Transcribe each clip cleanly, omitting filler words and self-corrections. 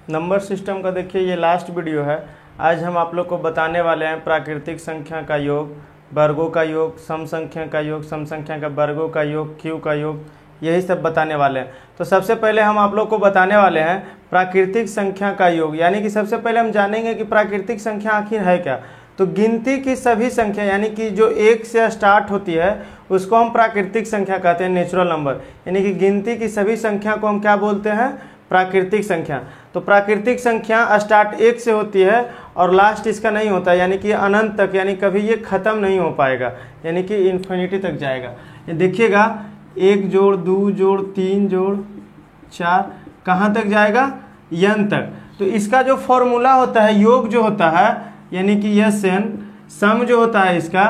Number system का देखिए ये लास्ट वीडियो है। आज हम आप लोग को बताने वाले हैं प्राकृतिक संख्या का योग, वर्गों का योग, सम संख्या का योग, सम संख्या का वर्गों का योग, क्यू का योग, यही सब बताने वाले हैं। तो सबसे पहले हम आप लोग को बताने वाले हैं प्राकृतिक संख्या का योग, यानी कि सबसे पहले हम जानेंगे कि प्राकृतिक संख्या आखिर है क्या। तो गिनती की सभी संख्या यानी कि जो एक से स्टार्ट होती है उसको हम प्राकृतिक संख्या कहते हैं, नेचुरल नंबर। यानी कि गिनती की सभी संख्या को हम क्या बोलते हैं, प्राकृतिक संख्या। तो प्राकृतिक संख्या स्टार्ट एक से होती है और लास्ट इसका नहीं होता, यानी कि अनंत तक, यानी कभी ये ख़त्म नहीं हो पाएगा, यानी कि इन्फिनिटी तक जाएगा। ये देखिएगा 1 जोड़ 2 जोड़ 3 जोड़ 4 कहाँ तक जाएगा, n तक। तो इसका जो फॉर्मूला होता है, योग जो होता है यानी कि SN, सम जो होता है इसका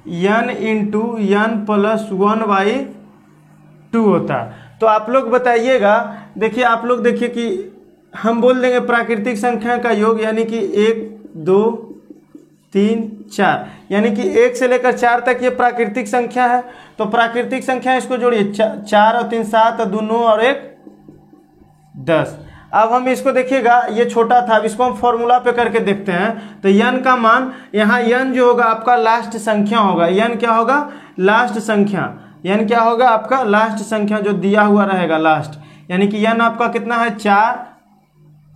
n इंटू n प्लस 1/2 होता है। तो आप लोग बताइएगा, देखिए आप लोग देखिए कि हम बोल देंगे प्राकृतिक संख्या का योग यानी कि 1 2 3 4, यानी कि 1 से लेकर 4 तक ये प्राकृतिक संख्या है। तो प्राकृतिक संख्या इसको जोड़िए, 4 और 3 7 और 2 9 और 1 10। अब हम इसको देखिएगा, ये छोटा था, अब इसको हम फॉर्मूला पे करके देखते हैं। तो n का मान यहाँ n जो होगा आपका लास्ट संख्या होगा। n क्या होगा, लास्ट संख्या। n क्या होगा आपका लास्ट संख्या जो दिया हुआ रहेगा लास्ट, यानी कि n आपका कितना है 4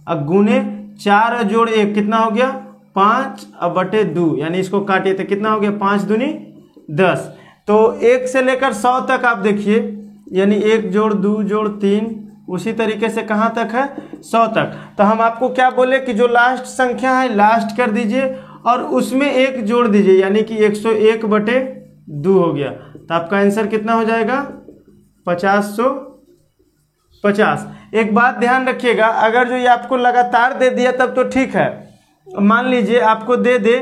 अब गुने 4 जोड़ 1 कितना हो गया 5 अब बटे 2, यानी इसको काटिए तो कितना हो गया 5 दूनी 10। तो 1 से लेकर 100 तक आप देखिए, यानी 1 जोड़ 2 जोड़ 3, उसी तरीके से कहाँ तक है 100 तक। तो हम आपको क्या बोले कि जो लास्ट संख्या है लास्ट कर दीजिए और उसमें 1 जोड़ दीजिए, यानी कि 101 बटे 2 हो गया। तो आपका आंसर कितना हो जाएगा 50 एक बात ध्यान रखिएगा, अगर जो ये आपको लगातार दे दिया तब तो ठीक है। मान लीजिए आपको दे दे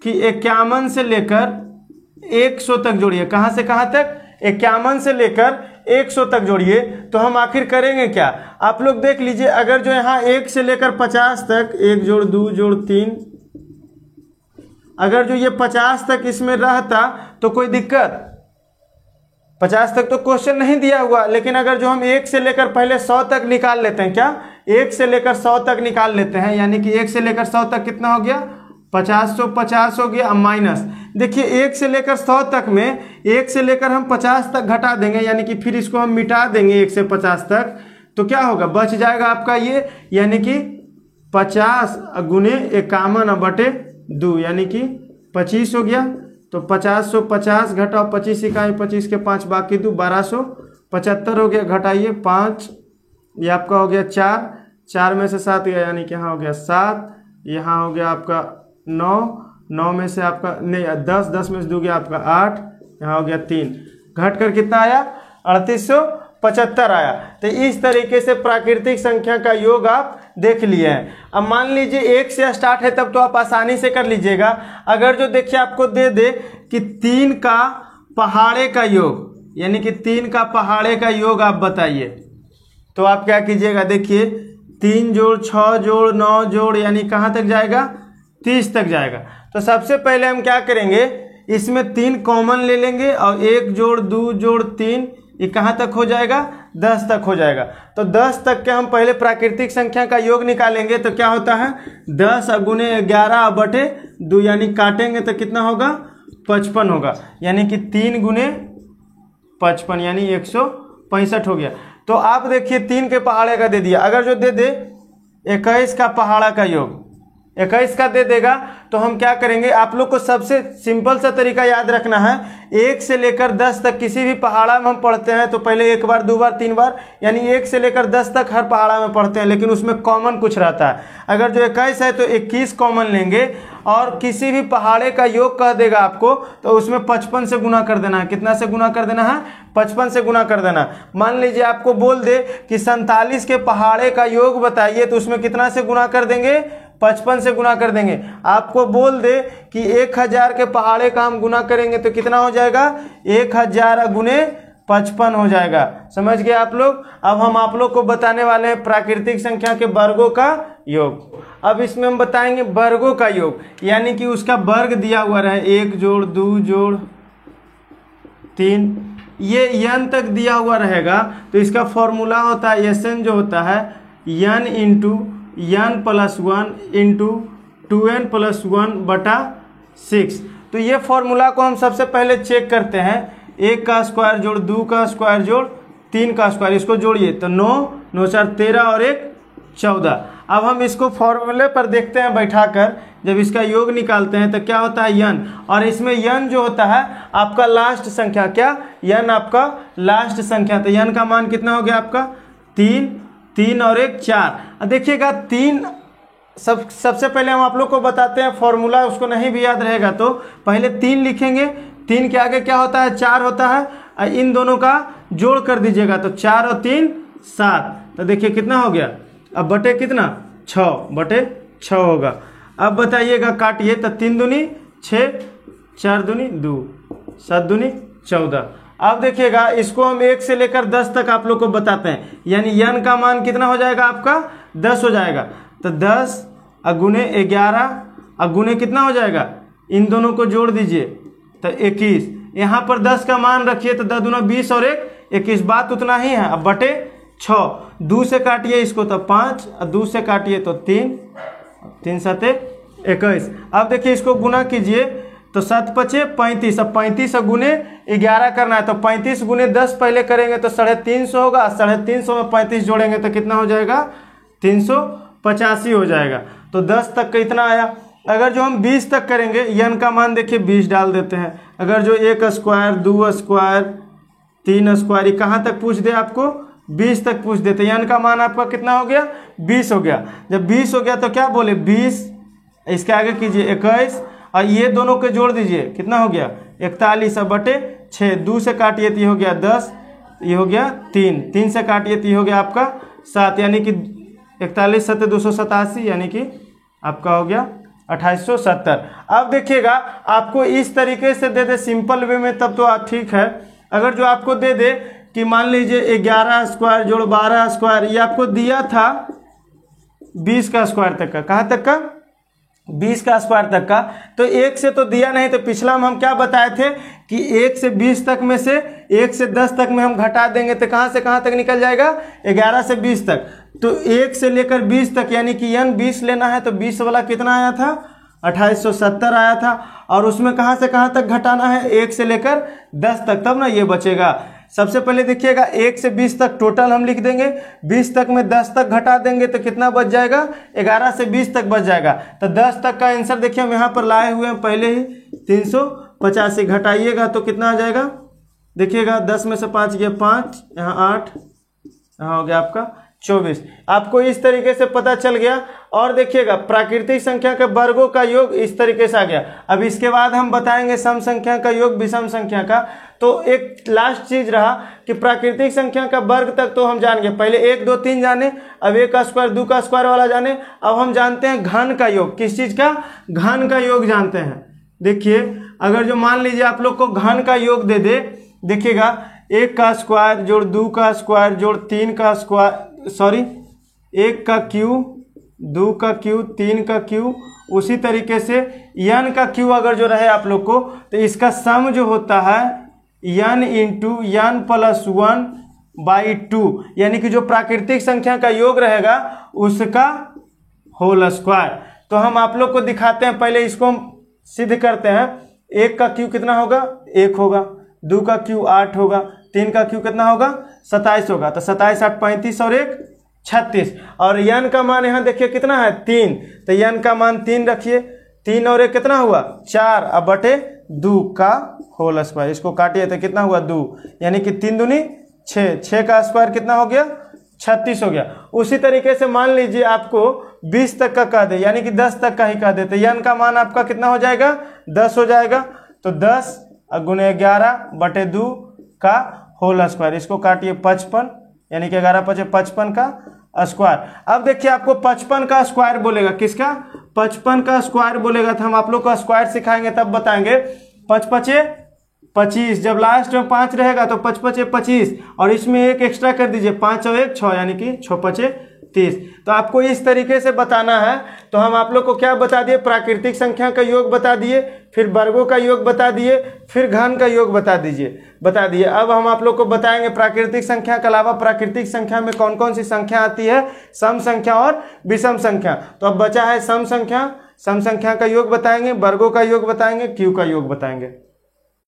कि 51 से लेकर 100 तक जोड़िए, कहाँ से कहाँ तक 51 से लेकर 100 तक जोड़िए। तो हम आखिर करेंगे क्या, आप लोग देख लीजिए, अगर जो यहाँ 1 से लेकर 50 तक 1 जोड़ 2 जोड़ 3, अगर जो ये 50 तक इसमें रहता तो कोई दिक्कत, 50 तक तो क्वेश्चन नहीं दिया हुआ। लेकिन अगर जो हम 1 से लेकर पहले 100 तक निकाल लेते हैं, क्या 1 से लेकर 100 तक निकाल लेते हैं, यानी कि 1 से लेकर 100 तक कितना हो गया 50 हो गया। अब माइनस देखिए 1 से लेकर 100 तक में 1 से लेकर हम 50 तक घटा देंगे, यानी कि फिर इसको हम मिटा देंगे 1 से 50 तक, तो क्या होगा बच जाएगा आपका ये, यानी कि 50 गुने 51 बटे 2, यानी कि 25 हो गया। तो 50 घटाओ 25 इकाई 25 के 5 बाकी 2 1275 हो गया, घटाइए 5, ये आपका हो गया 4 में से 7 गया, यानी कि यहाँ हो गया 7, यहाँ हो गया आपका 9 में से आपका नहीं 10 में से 2 गया आपका 8, यहाँ हो गया 3, घट कर कितना आया 3875 आया। तो इस तरीके से प्राकृतिक संख्या का योग आप देख लिए हैं। अब मान लीजिए 1 से स्टार्ट है तब तो आप आसानी से कर लीजिएगा। अगर जो देखिए आपको दे दे कि 3 का पहाड़े का योग, यानी कि 3 का पहाड़े का योग आप बताइए, तो आप क्या कीजिएगा, देखिए 3 जोड़ 6 जोड़ 9 जोड़, यानी कहाँ तक जाएगा 30 तक जाएगा। तो सबसे पहले हम क्या करेंगे, इसमें 3 कॉमन ले लेंगे और 1 जोड़ 2 जोड़ 3, ये कहाँ तक हो जाएगा 10 तक हो जाएगा। तो 10 तक के हम पहले प्राकृतिक संख्या का योग निकालेंगे, तो क्या होता है 10 गुने 11 बटे 2, यानी काटेंगे तो कितना होगा 55 होगा, यानी कि 3 गुने 55 यानी 165 हो गया। तो आप देखिए 3 के पहाड़े का दे दिया, अगर जो दे दे 21 का पहाड़ा का योग 21 का दे देगा, तो हम क्या करेंगे, आप लोग को सबसे सिंपल सा तरीका याद रखना है, 1 से लेकर 10 तक किसी भी पहाड़ा में हम पढ़ते हैं तो पहले 1 बार 2 बार 3 बार, यानी 1 से लेकर 10 तक हर पहाड़ा में पढ़ते हैं, लेकिन उसमें कॉमन कुछ रहता है। अगर जो 21 है तो 21 कॉमन लेंगे और किसी भी पहाड़े का योग कह देगा आपको, तो उसमें 55 से गुना कर देना है। कितना से गुना कर देना है 55 से गुना कर देना। मान लीजिए आपको बोल दे कि 47 के पहाड़े का योग बताइए, तो उसमें कितना से गुना कर देंगे 55 से गुना कर देंगे। आपको बोल दे कि 1000 के पहाड़े का हम गुना करेंगे तो कितना हो जाएगा 1000 गुने 55 हो जाएगा। समझ गए आप लोग। अब हम आप लोग को बताने वाले हैं प्राकृतिक संख्या के वर्गों का योग। अब इसमें हम बताएंगे वर्गों का योग, यानी कि उसका वर्ग दिया हुआ रहे 1 जोड़ 2 जोड़ 3, ये n तक दिया हुआ रहेगा तो इसका फॉर्मूला होता है SN जो होता है n into n plus 1 into 2n plus 1 बटा 6। तो ये फॉर्मूला को हम सबसे पहले चेक करते हैं। 1 का स्क्वायर जोड़ 2 का स्क्वायर जोड़ 3 का स्क्वायर, इसको जोड़िए तो 9, 9 4 13 और 1 14। अब हम इसको फॉर्मूले पर देखते हैं बैठाकर, जब इसका योग निकालते हैं तो क्या होता है n, और इसमें n जो होता है आपका लास्ट संख्या, क्या n आपका लास्ट संख्या। तो n का मान कितना हो गया आपका 3, 3 और 1 4। देखिएगा 3 सबसे पहले हम आप लोग को बताते हैं फॉर्मूला, उसको नहीं भी याद रहेगा तो पहले 3 लिखेंगे, 3 के आगे क्या होता है 4 होता है, इन दोनों का जोड़ कर दीजिएगा तो 4 और 3 7। तो देखिए कितना हो गया, अब बटे कितना 6 बटे 6 होगा। अब बताइएगा काटिए तो 3 दूनी 6, 4 दूनी 2, 7 दूनी 14। अब देखिएगा इसको हम 1 से लेकर 10 तक आप लोग को बताते हैं, यानी n का मान कितना हो जाएगा आपका 10 हो जाएगा। तो 10 अगुने 11 अगुने कितना हो जाएगा, इन दोनों को जोड़ दीजिए तो 21। यहाँ पर 10 का मान रखिए तो 10 दूना 20 और 1 21, बात उतना ही है। अब बटे 6, 2 से काटिए इसको तो 5, 2 से काटिए तो 3, 3 7 21। अब देखिए इसको गुना कीजिए तो 7 5 35, अब 35 गुने 11 करना है तो 35 गुने 10 पहले करेंगे तो 350 होगा, 350 में 35 जोड़ेंगे तो कितना हो जाएगा 385 हो जाएगा। तो 10 तक का इतना आया। अगर जो हम 20 तक करेंगे, n का मान देखिए 20 डाल देते हैं। अगर जो 1 स्क्वायर 2 स्क्वायर 3 स्क्वायर कहाँ तक पूछ दे आपको 20 तक पूछ देते, n का मान आपका कितना हो गया 20 हो गया। जब 20 हो गया तो क्या बोले 20, इसके आगे कीजिए 21 और ये दोनों के जोड़ दीजिए कितना हो गया 41 बटे 6। 2 से काटिए तो ये हो गया 10, ये हो गया 3, 3 से काटिए तो ये हो गया आपका 7, यानी कि 41 7 287, यानी कि आपका हो गया 2870। अब देखिएगा आपको इस तरीके से दे दे सिंपल वे में तब तो ठीक है। अगर जो आपको दे दे कि मान लीजिए 11 स्क्वायर जोड़ 12 स्क्वायर, ये आपको दिया था 20 का स्क्वायर तक का, कहाँ तक का 20 का स्क्वायर तक का, तो 1 से तो दिया नहीं। तो पिछला में हम क्या बताए थे कि 1 से 20 तक में से 1 से 10 तक में हम घटा देंगे तो कहाँ से कहाँ तक निकल जाएगा 11 से 20 तक। तो 1 से लेकर 20 तक यानी कि n 20 लेना है तो 20 वाला कितना आया था 2870 आया था, और उसमें कहाँ से कहाँ तक घटाना है 1 से लेकर 10 तक, तब ना ये बचेगा। सबसे पहले देखिएगा 1 से 20 तक टोटल हम लिख देंगे, 20 तक में 10 तक घटा देंगे तो कितना बच जाएगा 11 से 20 तक बच जाएगा। तो 10 तक का आंसर देखिए हम यहाँ पर लाए हुए हैं पहले ही 385, घटाइएगा तो कितना आ जाएगा देखिएगा 10 में से 5 गया 5, यहाँ 8, यहाँ हो गया आपका 24। आपको इस तरीके से पता चल गया। और देखिएगा प्राकृतिक संख्या के वर्गों का योग इस तरीके से आ गया। अब इसके बाद हम बताएंगे सम संख्या का योग विषम संख्या का। तो एक लास्ट चीज रहा कि प्राकृतिक संख्या का वर्ग तक तो हम जान गए, पहले 1 2 3 जाने, अब 1 का स्क्वायर 2 का स्क्वायर वाला जाने। अब हम जानते हैं घन का योग, किस चीज का घन का योग जानते हैं। देखिए अगर जो मान लीजिए आप लोग को घन का योग दे दे, देखिएगा 1 का स्क्वायर जोड़ 2 का स्क्वायर जोड़ 3 का स्क्वायर, सॉरी 1 का क्यूब 2 का क्यूब 3 का क्यूब, उसी तरीके से n का क्यूब अगर जो रहे आप लोग को तो इसका सम जो होता है n into n plus 1 by 2, यानी कि जो प्राकृतिक संख्या का योग रहेगा उसका होल स्क्वायर। तो हम आप लोग को दिखाते हैं, पहले इसको हम सिद्ध करते हैं। 1 का क्यूब कितना होगा 1 होगा, 2 का क्यूब 8 होगा, 3 का क्यूब कितना होगा 27 होगा। तो 27 8 35 और 1 36, और n का मान यहाँ देखिए कितना है 3, तो n का मान 3 रखिए, 3 और 1 कितना हुआ 4, अब बटे 2 का होल स्क्वायर, इसको काटिए तो कितना हुआ 2, यानी कि 3 दूनी 6, 6 का स्क्वायर कितना हो गया 36 हो गया। उसी तरीके से मान लीजिए आपको 20 तक का कह दे, यानी कि 10 तक का ही कह दे, तो n का मान आपका कितना हो जाएगा 10 हो जाएगा। तो 10 गुने 11 बटे 2 का होल स्क्वायर, इसको काटिए 55, यानी कि 11 5 55 का स्क्वायर। अब देखिए आपको 55 का स्क्वायर बोलेगा, किसका 55 का स्क्वायर बोलेगा, तो हम आप लोग को स्क्वायर सिखाएंगे तब बताएंगे। 5 5 25, जब लास्ट में 5 रहेगा तो 5 5 25, और इसमें 1 एक्स्ट्रा कर दीजिए 5 और 1 6, यानी कि 6 5 30। तो आपको इस तरीके से बताना है। तो हम आप लोग को क्या बता दिए, प्राकृतिक संख्या का योग बता दिए, फिर वर्गों का योग बता दिए, फिर घन का योग बता दिए। अब हम आप लोग को बताएंगे प्राकृतिक संख्या के अलावा प्राकृतिक संख्या में कौन कौन सी संख्या आती है, सम संख्या और विषम संख्या। तो अब बचा है सम संख्या का योग बताएंगे, वर्गों का योग बताएंगे, क्यू का योग बताएंगे।